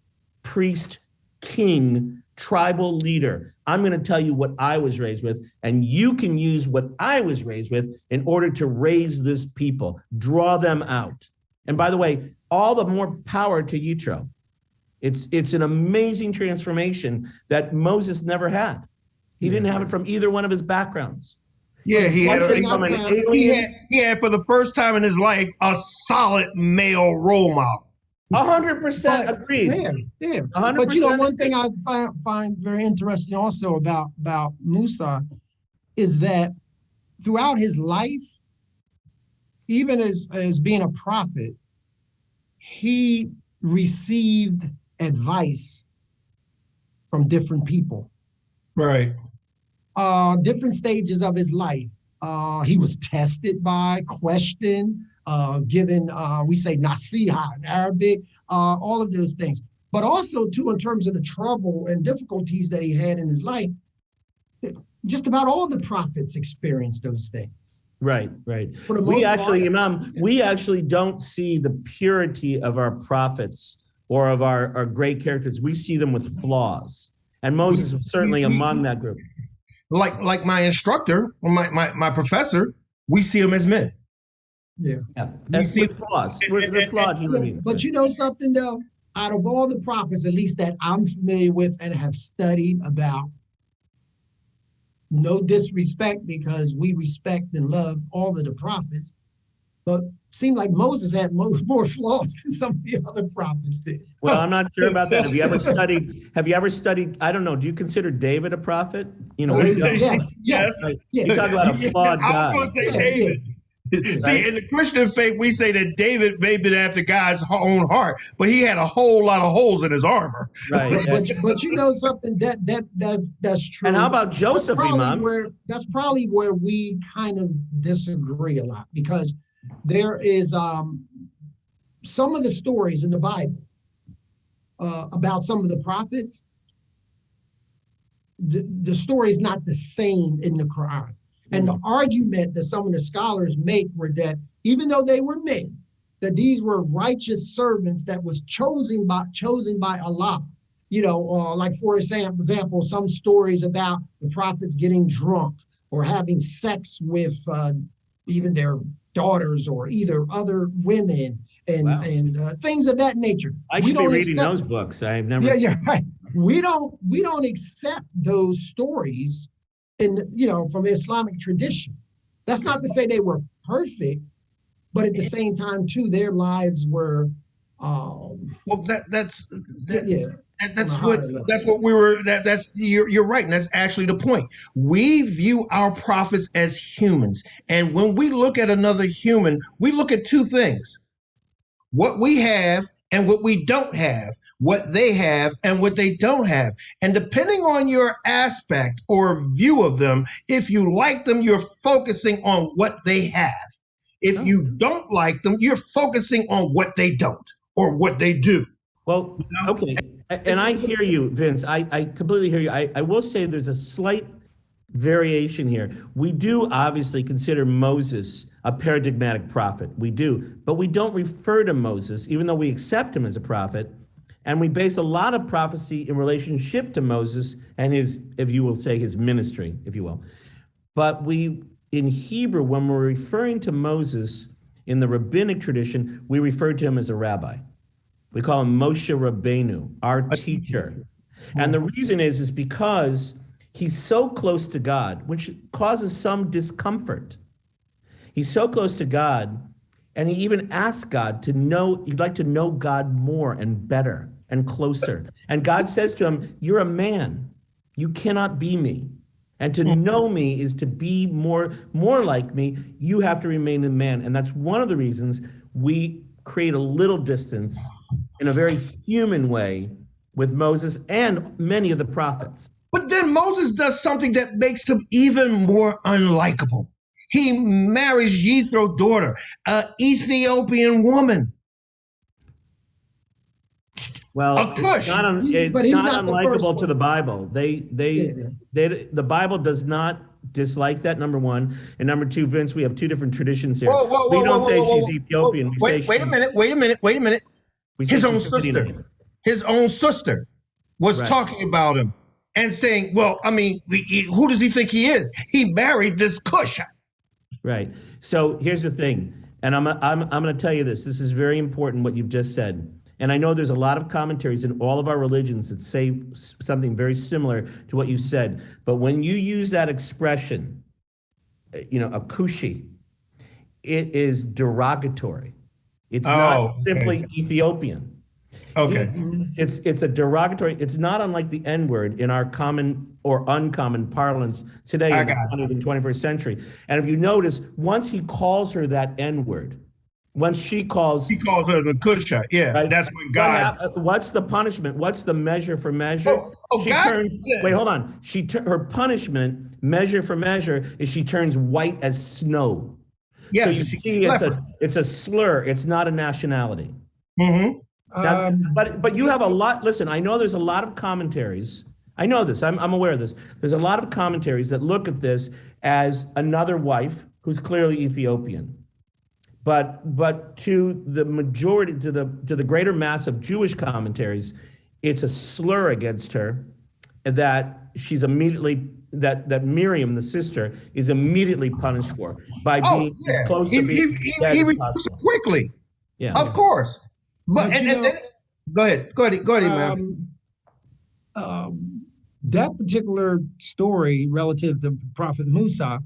priest, king, tribal leader. I'm going to tell you what I was raised with, and you can use what I was raised with in order to raise this people, draw them out. And by the way, all the more power to Yitro. It's an amazing transformation that Moses never had. He didn't have it from either one of his backgrounds. Yeah, he had for the first time in his life a solid male role model. 100% agreed. Yeah. 100% But one thing I find very interesting also about Musa is that throughout his life, even as being a prophet, he received advice from different people. Right. Different stages of his life. He was tested by, questioned, given, we say nasiha in Arabic, all of those things. But also, too, in terms of the trouble and difficulties that he had in his life, just about all the prophets experienced those things. Right. We actually don't see the purity of our prophets or of our great characters. We see them with flaws. And Moses was certainly among that group. Like my instructor, my professor, we see them as men. Yeah. That's with flaws. We're flawed human beings. But you know something, though? Out of all the prophets, at least that I'm familiar with and have studied about, no disrespect, because we respect and love all of the prophets, but seemed like Moses had more flaws than some of the other prophets did. Well, I'm not sure about that. Have you ever studied, I don't know, do you consider David a prophet? Yes. You talk about a flawed guy. I was going to say David. See, in the Christian faith, we say that David may have been after God's own heart, but he had a whole lot of holes in his armor. Right. But you know something, that's true. And how about Joseph, Imam? That's probably where we kind of disagree a lot, because there is some of the stories in the Bible about some of the prophets. The story is not the same in the Quran. And the argument that some of the scholars make were that even though they were men, that these were righteous servants that was chosen by Allah. Like for example, some stories about the prophets getting drunk or having sex with even their daughters or either other women and things of that nature. I should be reading those books. I've never. Yeah, you're right. We don't accept those stories from Islamic tradition. That's not to say they were perfect, but at the same time too, their lives were. That's what we were. You're right, and that's actually the point. We view our prophets as humans, and when we look at another human, we look at two things: what we have and what we don't have, what they have and what they don't have. And depending on your aspect or view of them, if you like them, you're focusing on what they have. If you don't like them, you're focusing on what they don't or what they do. Well, okay. And I hear you, Vince. I completely hear you. I will say there's a slight variation here. We do obviously consider Moses a paradigmatic prophet. We do, but we don't refer to Moses, even though we accept him as a prophet. And we base a lot of prophecy in relationship to Moses and his, if you will say, his ministry, if you will. But we, in Hebrew, when we're referring to Moses in the rabbinic tradition, we refer to him as a rabbi. We call him Moshe Rabbeinu, our teacher. And the reason is because he's so close to God, which causes some discomfort. He's so close to God, and he even asks God to know, he'd like to know God more and better and closer. And God says to him, you're a man. You cannot be me. And to know me is to be more like me. You have to remain a man. And that's one of the reasons we create a little distance in a very human way with Moses and many of the prophets. But then Moses does something that makes him even more unlikable. He marries Jethro's daughter, an Ethiopian woman. Well, it's not unlikable to the Bible. The Bible does not dislike that, number one. And number two, Vince, we have two different traditions here. We don't say she's Ethiopian. Wait a minute. His own sister was talking about him and saying, well, I mean, who does he think he is? He married this Cush. Right. So here's the thing. And I'm going to tell you this. This is very important, what you've just said. And I know there's a lot of commentaries in all of our religions that say something very similar to what you said. But when you use that expression, a Cushi, it is derogatory. It's not simply Ethiopian. Okay. It's a derogatory. It's not unlike the N word in our common or uncommon parlance today in the 20th and 21st century. And if you notice, once he calls her that N word, once she calls her the Kusha, right? That's when God. What's the punishment? What's the measure for measure? Wait, hold on. Her punishment, measure for measure, is she turns white as snow. Yes, so you see, it's a slur. It's not a nationality. Mm-hmm. Now, but you have a lot. Listen, I know there's a lot of commentaries. I know this. I'm aware of this. There's a lot of commentaries that look at this as another wife who's clearly Ethiopian. But to the majority, to the greater mass of Jewish commentaries, it's a slur against her that she's immediately that Miriam, the sister, is immediately punished for by being close to being dead he quickly. Yeah, of course. But then, go ahead, man. That particular story relative to Prophet Musa,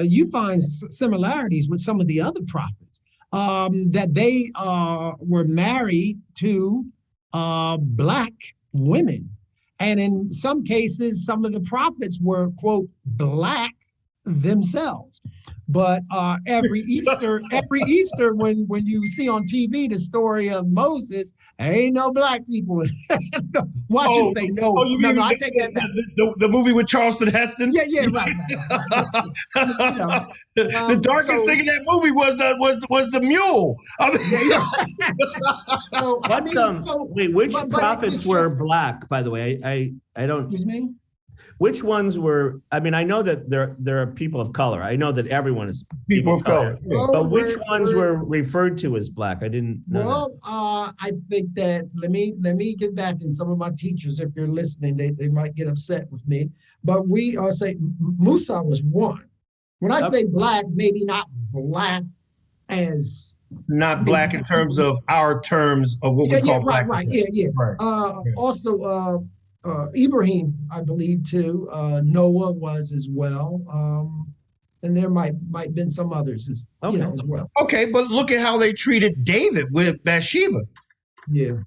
you find similarities with some of the other prophets, that they were married to Black women. And in some cases, some of the prophets were, quote, Black themselves. But every Easter, when you see on TV the story of Moses, ain't no Black people. Well, I should say no. Oh, you mean I take that back. The movie with Charleston Heston? Yeah, right. The darkest thing in that movie was the mule. Wait, which prophets were Black? By the way, I don't. Excuse me. Which ones were? I mean, I know that there are people of color. I know that everyone is people of color. But which ones were referred to as Black? I didn't know. Well, I think that let me get back, and some of my teachers, if you're listening, they might get upset with me. But we say Musa was one. When I say Black, maybe not Black as not Black in terms of our terms of what we call Black. Right. Also. Ibrahim, I believe too. Noah was as well, and there might been some others as well. Okay, but look at how they treated David with Bathsheba. Yeah,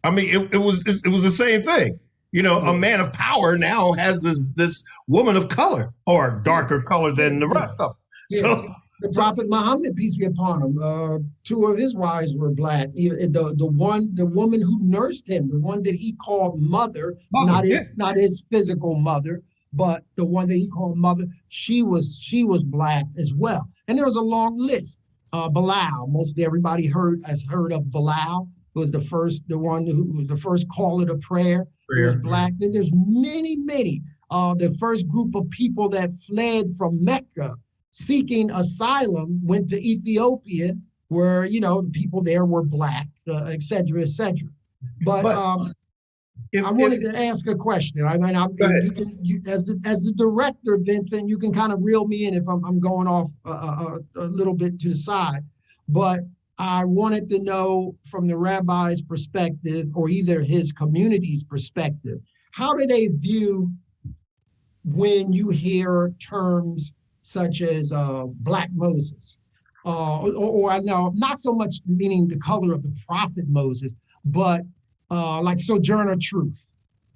I mean it was the same thing. A man of power now has this woman of color or darker color than the rest of them. Yeah. So. The Prophet Muhammad, peace be upon him, two of his wives were Black. The woman who nursed him, the one that he called mother, not his physical mother, but the one that he called mother, she was Black as well. And there was a long list. Bilal, mostly everybody has heard of Bilal. Was the one who was the first caller to prayer. He was Black. Then there's many. The first group of people that fled from Mecca seeking asylum went to Ethiopia, where, the people there were black, et cetera, et cetera. But I wanted to ask a question. I mean, as the director, Vincent, you can kind of reel me in if I'm going off a little bit to the side. But I wanted to know from the rabbi's perspective, or either his community's perspective, how do they view when you hear terms such as Black Moses, or I know not so much meaning the color of the prophet Moses, but like Sojourner Truth.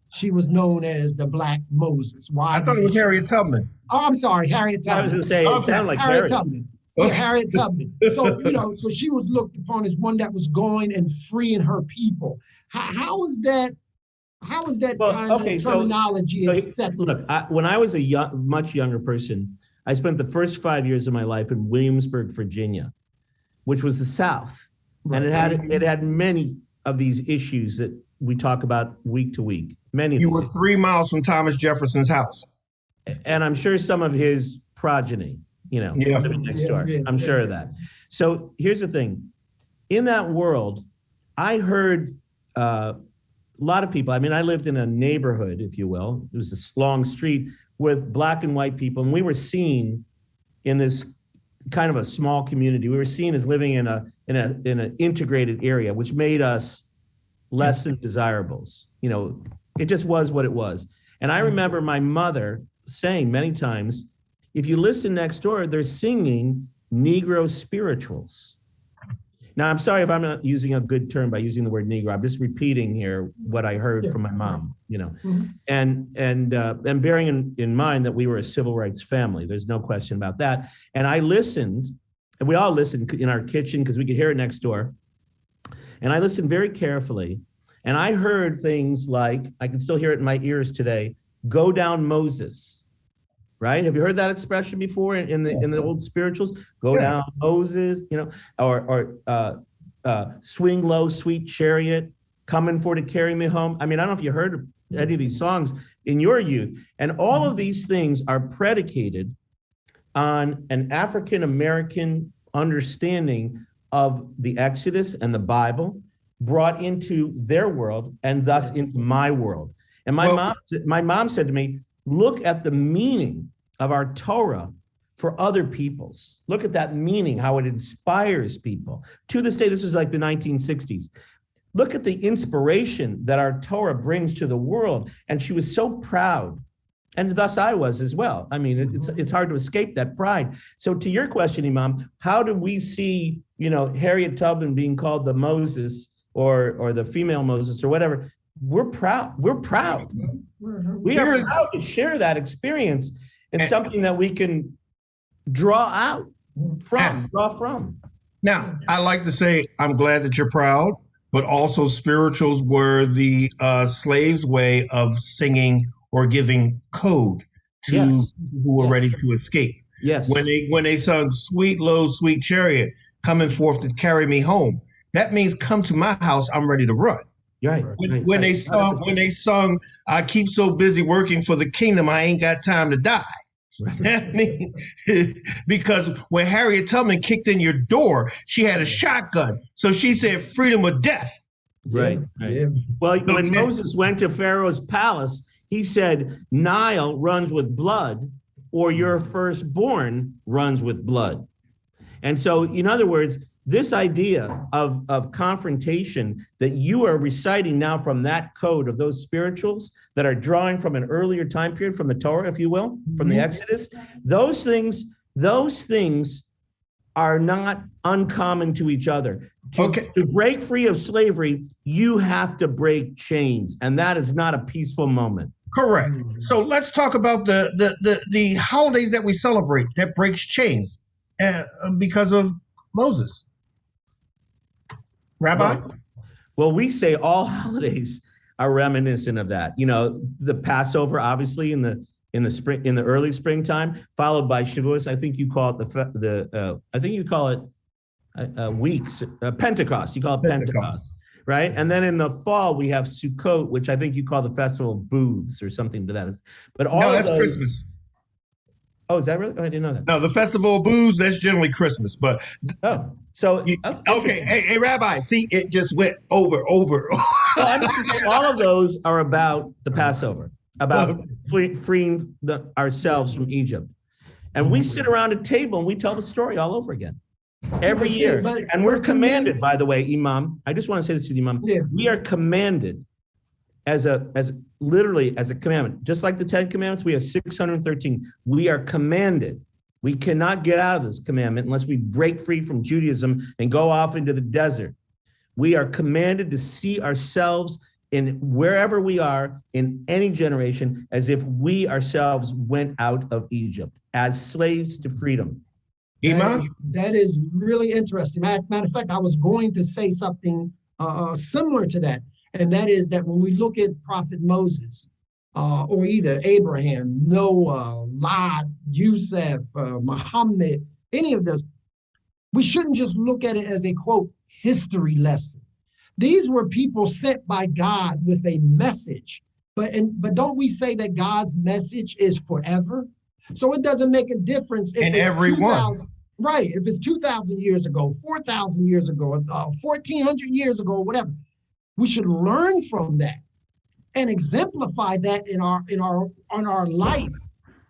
She was known as the Black Moses. Why? I thought it was Harriet Tubman. Oh, I'm sorry, Harriet Tubman. I was going to say, it sounded like Harriet Tubman. Okay. Yeah, Harriet Tubman. So, so she was looked upon as one that was going and freeing her people. How is that kind of terminology accepted? Look, when I was a much younger person, I spent the first 5 years of my life in Williamsburg, Virginia, which was the South. Right. And it had many of these issues that we talk about week to week. You were 3 miles from Thomas Jefferson's house. And I'm sure some of his progeny, living next door. I'm sure of that. So here's the thing. In that world, I heard a lot of people. I mean, I lived in a neighborhood, if you will. It was a long street with Black and white people. And we were seen in this kind of a small community. We were seen as living in an integrated area, which made us less than desirables. It just was what it was. And I remember my mother saying many times, if you listen next door, they're singing Negro spirituals. Now, I'm sorry if I'm not using a good term by using the word Negro. I'm just repeating here what I heard from my mom, and bearing in mind that we were a civil rights family. There's no question about that. And I listened, and we all listened in our kitchen because we could hear it next door. And I listened very carefully. And I heard things like, I can still hear it in my ears today, go down Moses. Right? Have you heard that expression before in the old spirituals? Go down Moses, or swing low, sweet chariot, coming for to carry me home. I mean, I don't know if you heard any of these songs in your youth. And all of these things are predicated on an African-American understanding of the Exodus and the Bible brought into their world and thus into my world. And my mom said to me, look at the meaning of our Torah for other peoples. Look at that meaning, how it inspires people. To this day, this was like the 1960s. Look at the inspiration that our Torah brings to the world. And she was so proud. And thus I was as well. I mean, it's hard to escape that pride. So to your question, Imam, how do we see, Harriet Tubman being called the Moses or the female Moses or whatever? We're proud. We're proud. We are proud to share that experience and something that we can draw from. Now, I like to say, I'm glad that you're proud, but also spirituals were the slaves' way of singing or giving code to people who were ready to escape. Yes. When they sung "Sweet Low, Sweet Chariot, coming forth to carry me home," that means come to my house, I'm ready to run. Right. When they sung, "I keep so busy working for the kingdom, I ain't got time to die." Right. I mean, because when Harriet Tubman kicked in your door, she had a shotgun. So she said, "Freedom or death." Right. Yeah. Well, when Moses went to Pharaoh's palace, he said, "Nile runs with blood, or your firstborn runs with blood." And so, in other words, this idea of confrontation that you are reciting now from that code of those spirituals that are drawing from an earlier time period, from the Torah, if you will, from the Exodus, those things are not uncommon to each other. To break free of slavery, you have to break chains, and that is not a peaceful moment. Correct. So let's talk about the holidays that we celebrate that breaks chains because of Moses. Rabbi? Well, we say all holidays are reminiscent of that. The Passover, obviously, in the spring, in the early springtime, followed by Shavuos. I think you call it weeks. Pentecost. You call it Pentecost. right? And then in the fall, we have Sukkot, which I think you call the Festival of Booths or something to that. But all No, of that's those, Christmas. Oh, is that really? Oh, I didn't know that. No, the Festival of Booze, that's generally Christmas. But Oh, so okay, hey, Rabbi, see, it just went over. No, I'm just saying all of those are about the Passover, about freeing ourselves from Egypt. And we sit around a table and we tell the story all over again every year. And we're commanded, by the way, Imam, I just want to say this to the Imam. Yeah. We are commanded as literally as a commandment, just like the 10 commandments, we have 613. We are commanded. We cannot get out of this commandment unless we break free from Judaism and go off into the desert. We are commanded to see ourselves in wherever we are in any generation as if we ourselves went out of Egypt as slaves to freedom. Iman? That is really interesting. Matter of fact, I was going to say something similar to that. And that is that when we look at Prophet Moses, or either Abraham, Noah, Lot, Yusuf, Muhammad, any of those, we shouldn't just look at it as a, quote, history lesson. These were people sent by God with a message. But don't we say that God's message is forever? So it doesn't make a difference if it's 2,000, right? If it's 2,000 years ago, 4,000 years ago, 1,400 years ago, whatever. We should learn from that and exemplify that in our life,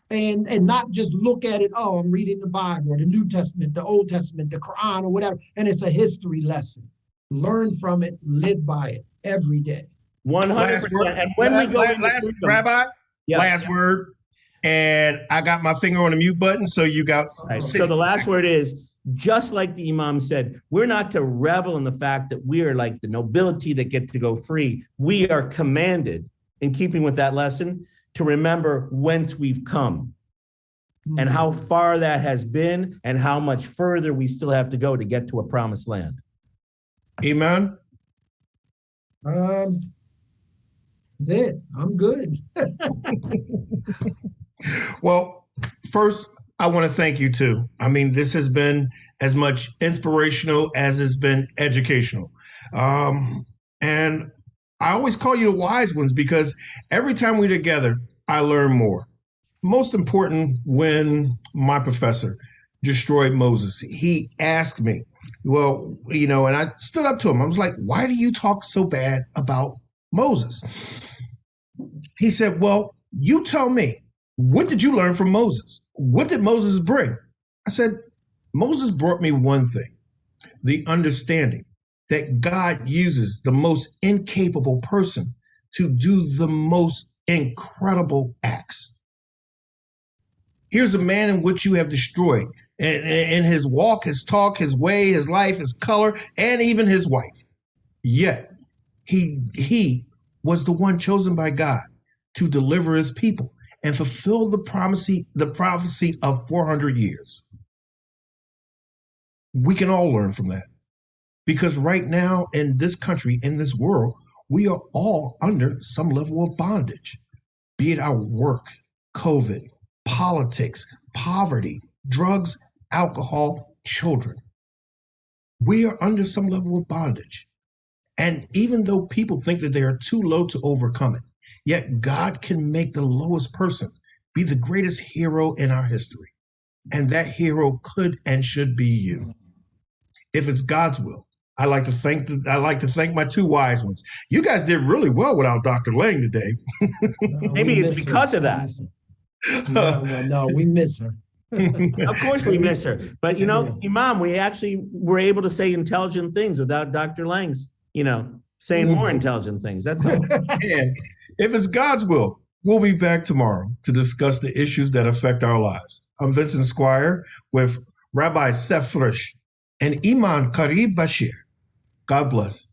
and not just look at it. Oh, I'm reading the Bible or the New Testament, the Old Testament, the Quran, or whatever, and it's a history lesson. Learn from it, live by it every day. 100%. And when we go last Rabbi, yeah. Last word, and I got my finger on the mute button, so you got. Right. So the last word is, just like the Imam said, we're not to revel in the fact that we are like the nobility that get to go free. We are commanded, in keeping with that lesson, to remember whence we've come and how far that has been and how much further we still have to go to get to a promised land. Amen. That's it. I'm good. Well, first, I want to thank you too. I mean, this has been as much inspirational as it's been educational. And I always call you the wise ones because every time we're together, I learn more. Most important, when my professor destroyed Moses, he asked me, well, and I stood up to him. I was like, why do you talk so bad about Moses? He said, well, you tell me, what did you learn from Moses? What did Moses bring? I said, Moses brought me one thing, the understanding that God uses the most incapable person to do the most incredible acts. Here's a man in which you have destroyed in his walk, his talk, his way, his life, his color, and even his wife. Yet he was the one chosen by God to deliver his people and fulfill the prophecy of 400 years. We can all learn from that. Because right now in this country, in this world, we are all under some level of bondage, be it our work, COVID, politics, poverty, drugs, alcohol, children. We are under some level of bondage. And even though people think that they are too low to overcome it, yet God can make the lowest person be the greatest hero in our history. And that hero could and should be you. If it's God's will. I like to thank my two wise ones. You guys did really well without Dr. Lang today. Maybe it's because of that. No, we miss her. Of course we miss her. But, Imam, we actually were able to say intelligent things without Dr. Lang's, saying more intelligent things. That's all. And if it's God's will, we'll be back tomorrow to discuss the issues that affect our lives. I'm Vincent Squire with Rabbi Seth Frisch and Iman Karib Bashir. God bless.